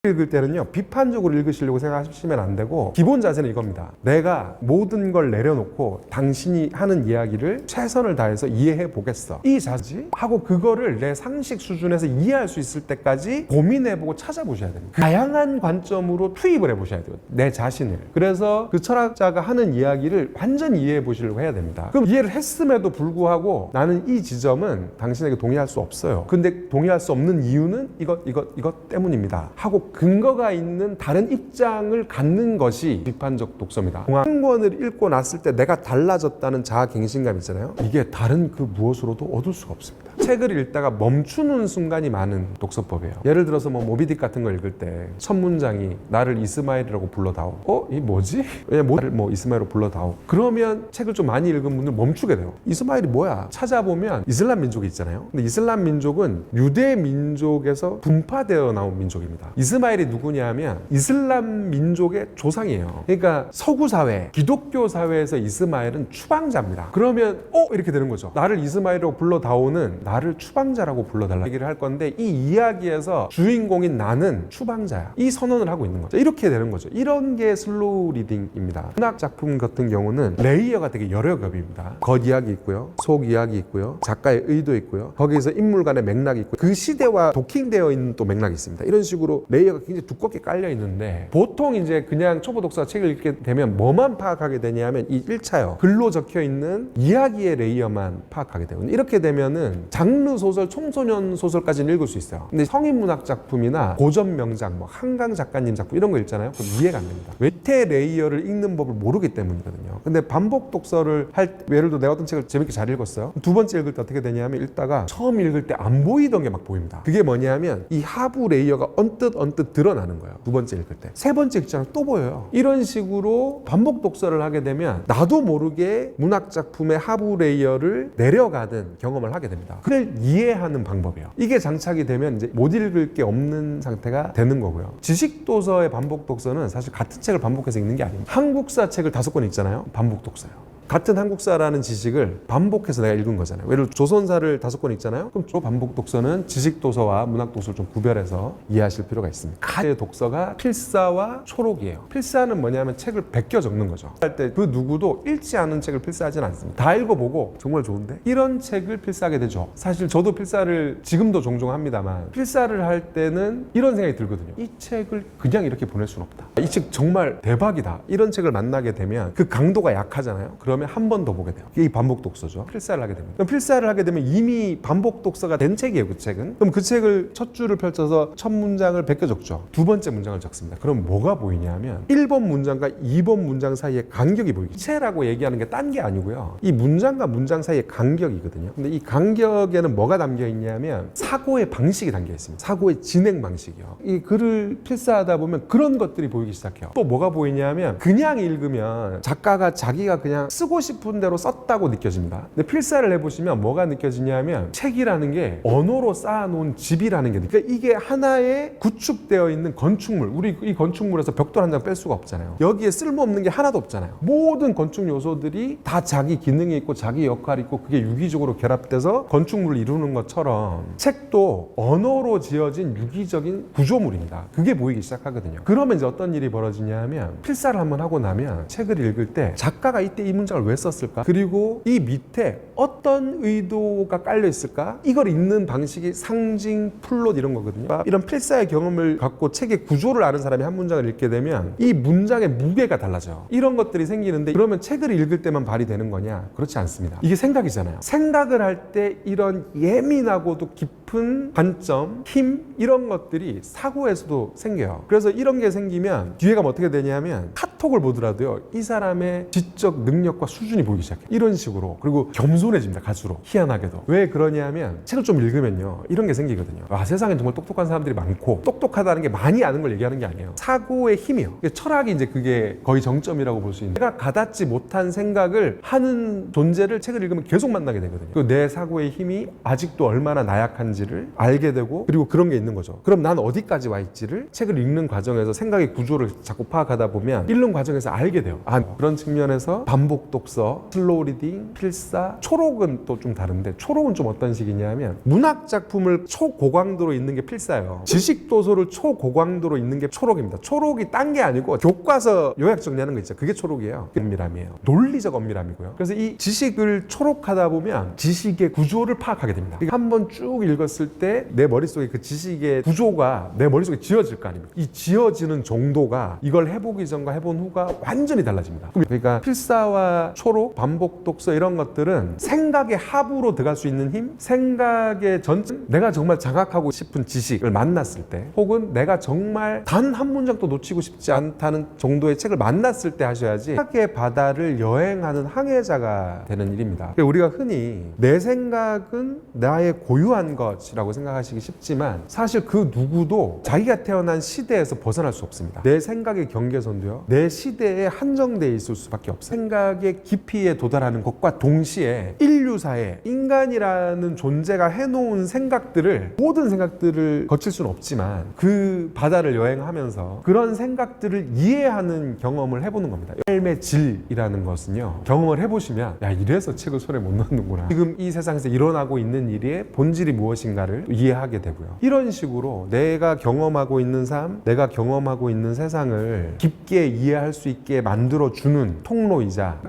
읽을 때는요, 비판적으로 읽으시려고 생각하시면 안 되고 기본 자세는 이겁니다. 내가 모든 걸 내려놓고 당신이 하는 이야기를 최선을 다해서 이해해 보겠어, 이 자세 하고 그거를 내 상식 수준에서 이해할 수 있을 때까지 고민해보고 찾아보셔야 됩니다. 다양한 관점으로 투입을 해보셔야 돼요, 내 자신을. 그래서 그 철학자가 하는 이야기를 완전히 이해해 보시려고 해야 됩니다. 그럼 이해를 했음에도 불구하고 나는 이 지점은 당신에게 동의할 수 없어요, 근데 동의할 수 없는 이유는 이것 때문입니다 하고 근거가 있는 다른 입장을 갖는 것이 비판적 독서입니다. 한 권을 읽고 났을 때 내가 달라졌다는 자아갱신감 있잖아요. 이게 다른 그 무엇으로도 얻을 수가 없습니다. 책을 읽다가 멈추는 순간이 많은 독서법이에요. 예를 들어서 뭐 모비딕 같은 거 읽을 때 첫 문장이 나를 이스마일이라고 불러다오. 이 뭐지? 왜 나를 이스마일로 불러다오? 그러면 책을 좀 많이 읽은 분들 멈추게 돼요. 이스마일이 뭐야? 찾아보면 이슬람 민족이 있잖아요. 근데 이슬람 민족은 유대 민족에서 분파되어 나온 민족입니다. 이스마일이 누구냐 하면 이슬람 민족의 조상이에요. 그러니까 서구 사회, 기독교 사회에서 이스마일은 추방자입니다. 그러면 이렇게 되는 거죠. 나를 이스마일이라고 불러다오는 나를 추방자라고 불러달라 얘기를 할 건데, 이 이야기에서 주인공인 나는 추방자야, 이 선언을 하고 있는 거죠. 이렇게 되는 거죠. 이런 게 슬로우 리딩입니다. 문학 작품 같은 경우는 레이어가 되게 여러 겹입니다. 겉이야기 있고요, 속이야기 있고요, 작가의 의도 있고요, 거기서 인물 간의 맥락이 있고 그 시대와 도킹되어 있는 또 맥락이 있습니다. 이런 식으로 레이어가 굉장히 두껍게 깔려 있는데, 보통 이제 그냥 초보 독서가 책을 읽게 되면 뭐만 파악하게 되냐면 이 1차요, 글로 적혀 있는 이야기의 레이어만 파악하게 되거든요. 이렇게 되면은 장르 소설, 청소년 소설까지는 읽을 수 있어요. 근데 성인 문학 작품이나 고전 명작, 한강 작가님 작품 이런 거 읽잖아요. 그럼 이해가 안 됩니다. 밑에 레이어를 읽는 법을 모르기 때문이거든요. 근데 반복 독서를 할 때, 예를 들어 내가 어떤 책을 재밌게 잘 읽었어요. 두 번째 읽을 때 어떻게 되냐면, 읽다가 처음 읽을 때 안 보이던 게 막 보입니다. 그게 뭐냐면 이 하부 레이어가 언뜻 드러나는 거예요. 두 번째 읽을 때. 세 번째 읽잖아요, 또 보여요. 이런 식으로 반복 독서를 하게 되면 나도 모르게 문학 작품의 하부 레이어를 내려가는 경험을 하게 됩니다. 그걸 이해하는 방법이에요. 이게 장착이 되면 이제 못 읽을 게 없는 상태가 되는 거고요. 지식 도서의 반복 독서는 사실 같은 책을 반복해서 읽는 게 아닙니다. 한국사 책을 5권 읽잖아요. 반복 독서예요. 같은 한국사라는 지식을 반복해서 내가 읽은 거잖아요. 예를 들어 조선사를 5권 읽잖아요. 그럼 저 반복 독서는 지식 도서와 문학 독서를 좀 구별해서 이해하실 필요가 있습니다. 가의 독서가 필사와 초록이에요. 필사는 뭐냐면 책을 베껴 적는 거죠. 할 때 그 누구도 읽지 않은 책을 필사하지는 않습니다. 다 읽어보고 정말 좋은데 이런 책을 필사하게 되죠. 사실 저도 필사를 지금도 종종 합니다만, 필사를 할 때는 이런 생각이 들거든요. 이 책을 그냥 이렇게 보낼 수는 없다. 이 책 정말 대박이다. 이런 책을 만나게 되면 그 강도가 약하잖아요. 그러면 한 번 더 보게 돼요. 이게 반복 독서죠. 필사를 하게 됩니다. 그럼 필사를 하게 되면 이미 반복 독서가 된 책이에요, 그 책은. 그럼 그 책을 첫 줄을 펼쳐서 첫 문장을 베껴 적죠. 두 번째 문장을 적습니다. 그럼 뭐가 보이냐면 1번 문장과 2번 문장 사이에 간격이 보이죠. 체라고 얘기하는 게 딴 게 아니고요, 이 문장과 문장 사이에 간격이거든요. 근데 이 간격에는 뭐가 담겨 있냐면 사고의 방식이 담겨 있습니다. 사고의 진행 방식이요. 이 글을 필사하다 보면 그런 것들이 보이기 시작해요. 또 뭐가 보이냐면, 그냥 읽으면 작가가 자기가 그냥 쓰고 싶은 대로 썼다고 느껴집니다. 근데 필사를 해보시면 뭐가 느껴지냐면, 책이라는 게 언어로 쌓아놓은 집이라는 게, 그러니까 이게 하나의 구축되어 있는 건축물, 우리 이 건축물에서 벽돌 한 장 뺄 수가 없잖아요. 여기에 쓸모없는 게 하나도 없잖아요. 모든 건축 요소들이 다 자기 기능이 있고 자기 역할이 있고 그게 유기적으로 결합돼서 건축물을 이루는 것처럼 책도 언어로 지어진 유기적인 구조물입니다. 그게 보이기 시작하거든요. 그러면 이제 어떤 일이 벌어지냐면, 필사를 한번 하고 나면 책을 읽을 때 작가가 이때 이 문장을 왜 썼을까? 그리고 이 밑에 어떤 의도가 깔려 있을까? 이걸 읽는 방식이 상징, 플롯 이런 거거든요. 이런 필사의 경험을 갖고 책의 구조를 아는 사람이 한 문장을 읽게 되면 이 문장의 무게가 달라져요. 이런 것들이 생기는데, 그러면 책을 읽을 때만 발휘되는 거냐? 그렇지 않습니다. 이게 생각이잖아요. 생각을 할 때 이런 예민하고도 깊은 관점, 힘, 이런 것들이 사고에서도 생겨요. 그래서 이런 게 생기면 뒤에 가면 어떻게 되냐면, 카톡을 보더라도요, 이 사람의 지적 능력과 수준이 보이기 시작해요. 이런 식으로. 그리고 겸손해집니다, 갈수록. 희한하게도. 왜 그러냐면, 책을 좀 읽으면요, 이런 게 생기거든요. 세상에 정말 똑똑한 사람들이 많고, 똑똑하다는 게 많이 아는 걸 얘기하는 게 아니에요. 사고의 힘이요. 철학이 이제 그게 거의 정점이라고 볼 수 있는, 내가 가닿지 못한 생각을 하는 존재를 책을 읽으면 계속 만나게 되거든요. 내 사고의 힘이 아직도 얼마나 나약한지를 알게 되고, 그리고 그런 게 있는 거죠. 그럼 난 어디까지 와 있지를 책을 읽는 과정에서 생각의 구조를 자꾸 파악하다 보면 읽는 과정에서 알게 돼요. 그런 측면에서 반복 독서, 슬로우 리딩, 필사, 초록은 또 좀 다른데 초록은 좀 어떤 식이냐면 문학 작품을 초고강도로 읽는 게 필사예요. 지식 도서를 초고강도로 읽는 게 초록입니다. 초록이 딴 게 아니고 교과서 요약 정리하는 거 있죠. 그게 초록이에요. 엄밀함이에요. 논리적 엄밀함이고요. 그래서 이 지식을 초록하다 보면 지식의 구조를 파악하게 됩니다. 한번 쭉 읽었을 때 내 머릿속에 그 지식의 구조가 내 머릿속에 지어질 거 아닙니까? 이 지어지는 정도가 이걸 해보기 전과 해본 후가 완전히 달라집니다. 그러니까 필사와 초록, 반복 독서 이런 것들은 생각의 합으로 들어갈 수 있는 힘, 생각의 전체, 내가 정말 장악하고 싶은 지식을 만났을 때, 혹은 내가 정말 단 한 문장도 놓치고 싶지 않다는 정도의 책을 만났을 때 하셔야지 생각의 바다를 여행하는 항해자가 되는 일입니다. 우리가 흔히 내 생각은 나의 고유한 것이라고 생각하시기 쉽지만 사실 그 누구도 자기가 태어난 시대에서 벗어날 수 없습니다. 내 생각의 경계선도요, 내 시대에 한정되어 있을 수밖에 없어요. 생각의 깊이에 도달하는 것과 동시에 인류사에 인간이라는 존재가 해놓은 생각들을, 모든 생각들을 거칠 수는 없지만 그 바다를 여행하면서 그런 생각들을 이해하는 경험을 해보는 겁니다. 삶의 질이라는 것은요, 경험을 해보시면 야, 이래서 책을 손에 못 넣는구나, 지금 이 세상에서 일어나고 있는 일의 본질이 무엇인가를 이해하게 되고요. 이런 식으로 내가 경험하고 있는 삶, 내가 경험하고 있는 세상을 깊게 이해할 수 있게 만들어주는 통로이자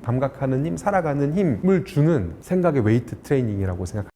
감각하는 힘, 살아가는 힘을 주는 생각의 웨이트 트레이닝이라고 생각합니다.